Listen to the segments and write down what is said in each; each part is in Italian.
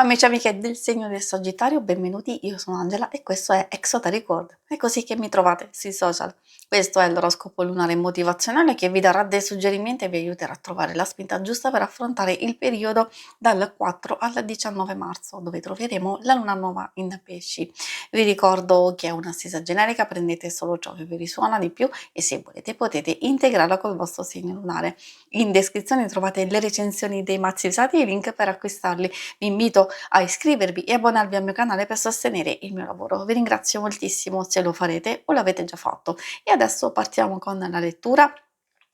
amici e amiche del segno del Sagittario, benvenuti, io sono Angela e questo è Exota Record, è così che mi trovate sui social. Questo è l'oroscopo lunare motivazionale che vi darà dei suggerimenti e vi aiuterà a trovare la spinta giusta per affrontare il periodo dal 4 al 19 marzo, dove troveremo la luna nuova in pesci. Vi ricordo che è una stesa generica, prendete solo ciò che vi risuona di più e se volete potete integrarla col vostro segno lunare. In descrizione trovate le recensioni dei mazzi usati e i link per acquistarli. Vi invito a iscrivervi e abbonarvi al mio canale per sostenere il mio lavoro. Vi ringrazio moltissimo se lo farete o l'avete già fatto. E adesso partiamo con la lettura.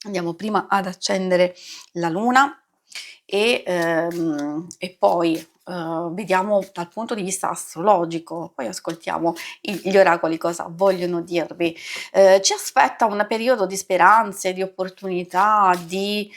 Andiamo prima ad accendere la luna e poi vediamo dal punto di vista astrologico, poi ascoltiamo gli oracoli cosa vogliono dirvi. Ci aspetta un periodo di speranze, di opportunità, di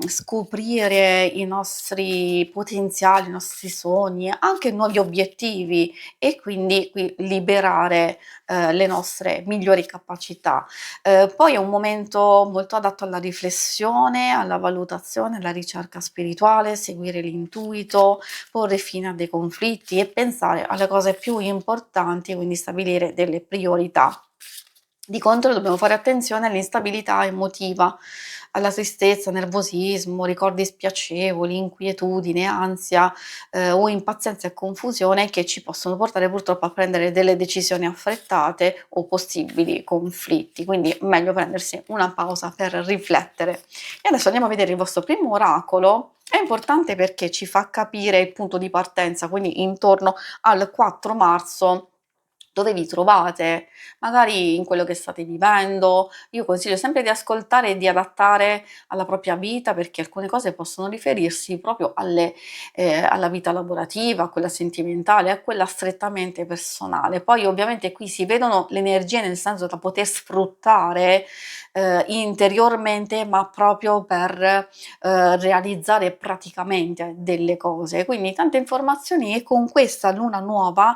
scoprire i nostri potenziali, i nostri sogni, anche nuovi obiettivi e quindi qui liberare le nostre migliori capacità. Poi è un momento molto adatto alla riflessione, alla valutazione, alla ricerca spirituale, seguire l'intuito, porre fine a dei conflitti e pensare alle cose più importanti, quindi stabilire delle priorità. Di contro dobbiamo fare attenzione all'instabilità emotiva, alla tristezza, nervosismo, ricordi spiacevoli, inquietudine, ansia o impazienza e confusione che ci possono portare purtroppo a prendere delle decisioni affrettate o possibili conflitti. Quindi meglio prendersi una pausa per riflettere. E adesso andiamo a vedere il vostro primo oracolo. È importante perché ci fa capire il punto di partenza, quindi intorno al 4 marzo dove vi trovate, magari in quello che state vivendo. Io consiglio sempre di ascoltare e di adattare alla propria vita perché alcune cose possono riferirsi proprio alla vita lavorativa, a quella sentimentale, a quella strettamente personale. Poi ovviamente qui si vedono le energie nel senso da poter sfruttare interiormente, ma proprio per realizzare praticamente delle cose. Quindi tante informazioni e con questa luna nuova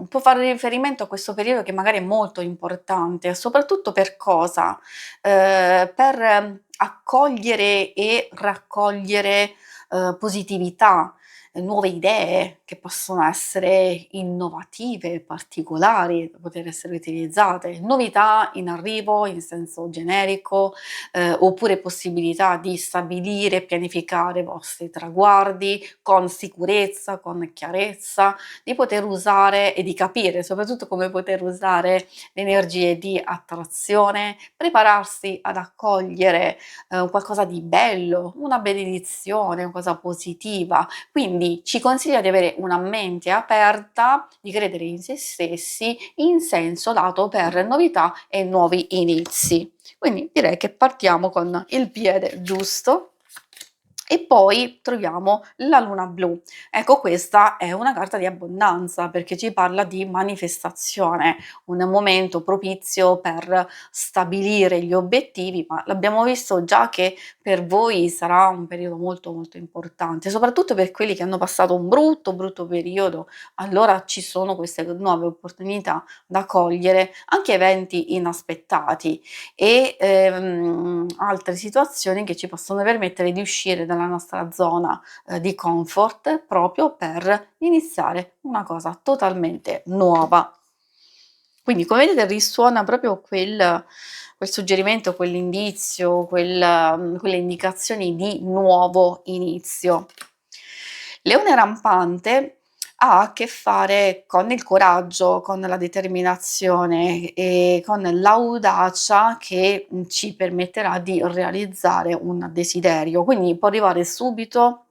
può fare riferimento a questo periodo che magari è molto importante, soprattutto per cosa? Per accogliere e raccogliere, positività, nuove idee che possono essere innovative, particolari, da poter essere utilizzate, novità in arrivo in senso generico, oppure possibilità di stabilire e pianificare i vostri traguardi con sicurezza, con chiarezza, di poter usare e di capire soprattutto come poter usare le energie di attrazione, prepararsi ad accogliere qualcosa di bello, una benedizione, una cosa positiva. Quindi ci consiglia di avere una mente aperta, di credere in se stessi in senso lato per novità e nuovi inizi. Quindi direi che partiamo con il piede giusto. E poi troviamo la luna blu. Ecco, questa è una carta di abbondanza perché ci parla di manifestazione, un momento propizio per stabilire gli obiettivi, ma l'abbiamo visto già che per voi sarà un periodo molto molto importante, soprattutto per quelli che hanno passato un brutto brutto periodo. Allora ci sono queste nuove opportunità da cogliere, anche eventi inaspettati e altre situazioni che ci possono permettere di uscire dalla nostra zona di comfort proprio per iniziare una cosa totalmente nuova. Quindi come vedete risuona proprio quel suggerimento, quell'indizio, quelle indicazioni di nuovo inizio. Leone rampante ha a che fare con il coraggio, con la determinazione e con l'audacia che ci permetterà di realizzare un desiderio. Quindi può arrivare subito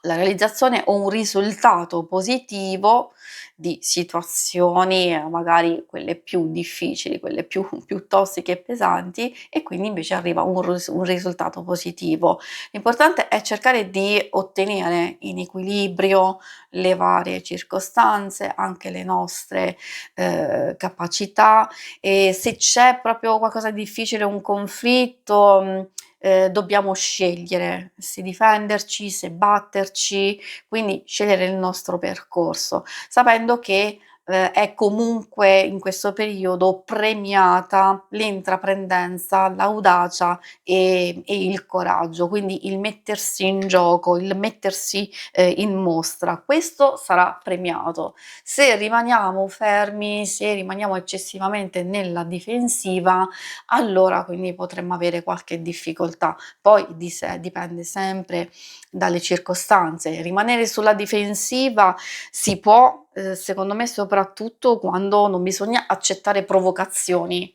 la realizzazione o un risultato positivo di situazioni, magari quelle più difficili, quelle più tossiche e pesanti, e quindi invece arriva un risultato positivo. L'importante è cercare di ottenere in equilibrio le varie circostanze, anche le nostre capacità, e se c'è proprio qualcosa di difficile, un conflitto, dobbiamo scegliere se difenderci, se batterci, quindi scegliere il nostro percorso, sapendo che è comunque in questo periodo premiata l'intraprendenza, l'audacia e il coraggio, quindi il mettersi in gioco, il mettersi, in mostra. Questo sarà premiato. Se rimaniamo fermi, se rimaniamo eccessivamente nella difensiva, allora quindi potremmo avere qualche difficoltà. Poi dipende sempre dalle circostanze. Rimanere sulla difensiva si può, secondo me soprattutto quando non bisogna accettare provocazioni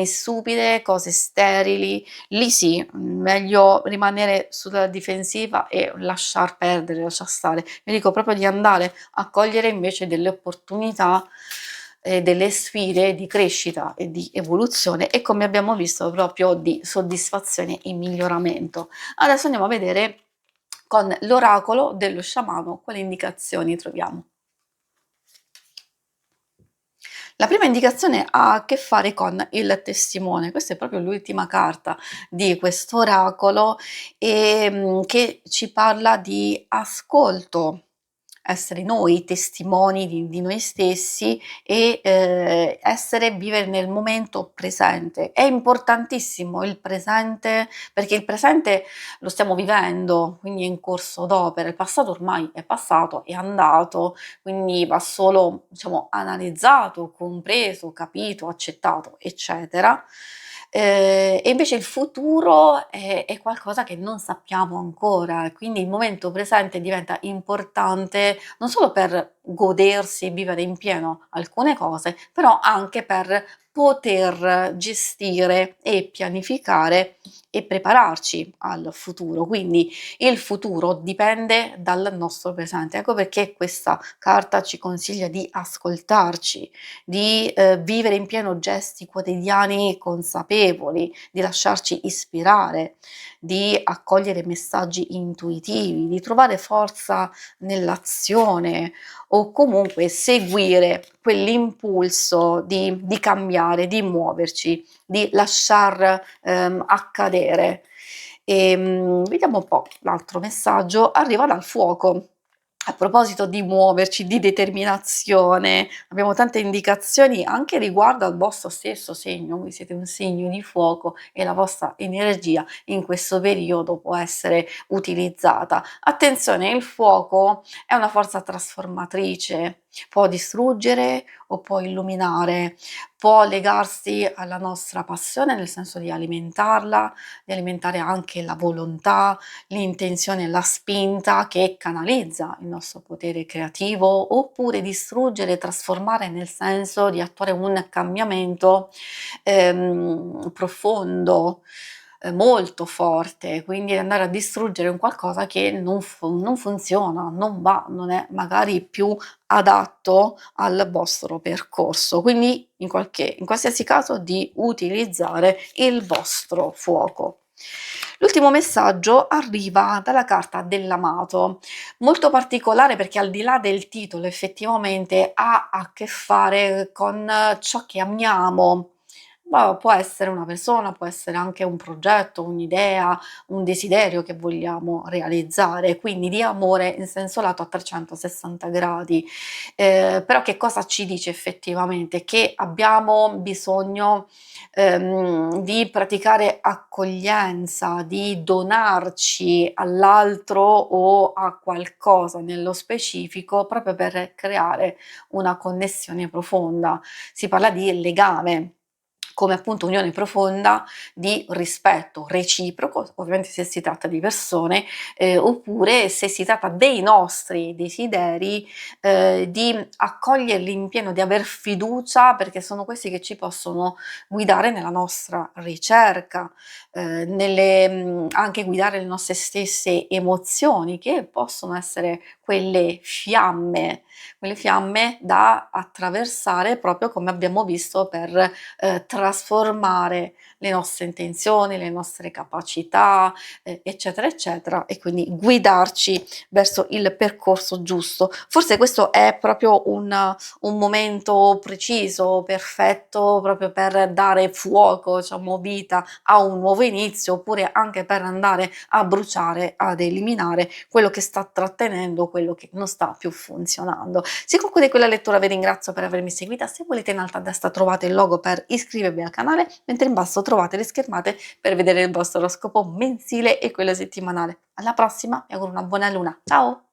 stupide, cose sterili, lì sì, meglio rimanere sulla difensiva e lasciar perdere, lasciar stare. Io dico proprio di andare a cogliere invece delle opportunità, delle sfide di crescita e di evoluzione e come abbiamo visto proprio di soddisfazione e miglioramento. Adesso andiamo a vedere con l'oracolo dello sciamano quali indicazioni troviamo. La prima indicazione ha a che fare con il testimone, questa è proprio l'ultima carta di questo oracolo, che ci parla di ascolto, essere noi testimoni di noi stessi e, vivere nel momento presente. È importantissimo il presente, perché il presente lo stiamo vivendo, quindi è in corso d'opera, il passato ormai è passato, è andato, quindi va solo, diciamo, analizzato, compreso, capito, accettato, eccetera. E invece il futuro è qualcosa che non sappiamo ancora, e quindi il momento presente diventa importante non solo per godersi e vivere in pieno alcune cose, però anche per poter gestire e pianificare e prepararci al futuro. Quindi il futuro dipende dal nostro presente. Ecco perché questa carta ci consiglia di ascoltarci, di vivere in pieno gesti quotidiani consapevoli, di lasciarci ispirare, di accogliere messaggi intuitivi, di trovare forza nell'azione o comunque seguire quell'impulso di cambiare, di muoverci, di lasciar accadere. Vediamo un po' l'altro messaggio, arriva dal fuoco. A proposito di muoverci, di determinazione, abbiamo tante indicazioni anche riguardo al vostro stesso segno, voi siete un segno di fuoco e la vostra energia in questo periodo può essere utilizzata. Attenzione, il fuoco è una forza trasformatrice, può distruggere o può illuminare, può legarsi alla nostra passione, nel senso di alimentarla, di alimentare anche la volontà, l'intenzione e la spinta che canalizza il nostro potere creativo, oppure distruggere, trasformare nel senso di attuare un cambiamento profondo, molto forte, quindi andare a distruggere un qualcosa che non funziona, non va, non è magari più adatto al vostro percorso. Quindi in qualsiasi caso di utilizzare il vostro fuoco. L'ultimo messaggio arriva dalla carta dell'amato, molto particolare perché al di là del titolo effettivamente ha a che fare con ciò che amiamo. Ma può essere una persona, può essere anche un progetto, un'idea, un desiderio che vogliamo realizzare, quindi di amore in senso lato a 360 gradi. Però che cosa ci dice effettivamente? Che abbiamo bisogno di praticare accoglienza, di donarci all'altro o a qualcosa nello specifico proprio per creare una connessione profonda. Si parla di legame come appunto unione profonda di rispetto reciproco, ovviamente se si tratta di persone, oppure se si tratta dei nostri desideri, di accoglierli in pieno, di aver fiducia, perché sono questi che ci possono guidare nella nostra ricerca, anche guidare le nostre stesse emozioni, che possono essere quelle fiamme da attraversare proprio come abbiamo visto per trasformare le nostre intenzioni, le nostre capacità, eccetera, eccetera, e quindi guidarci verso il percorso giusto. Forse questo è proprio un momento preciso, perfetto, proprio per dare fuoco, diciamo, vita a un nuovo inizio, oppure anche per andare a bruciare, ad eliminare quello che sta trattenendo quello che non sta più funzionando. Si conclude qui la lettura, vi ringrazio per avermi seguita. Se volete in alto a destra trovate il logo per iscrivervi al canale, mentre in basso trovate le schermate per vedere il vostro oroscopo mensile e quello settimanale. Alla prossima, vi auguro una buona luna. Ciao!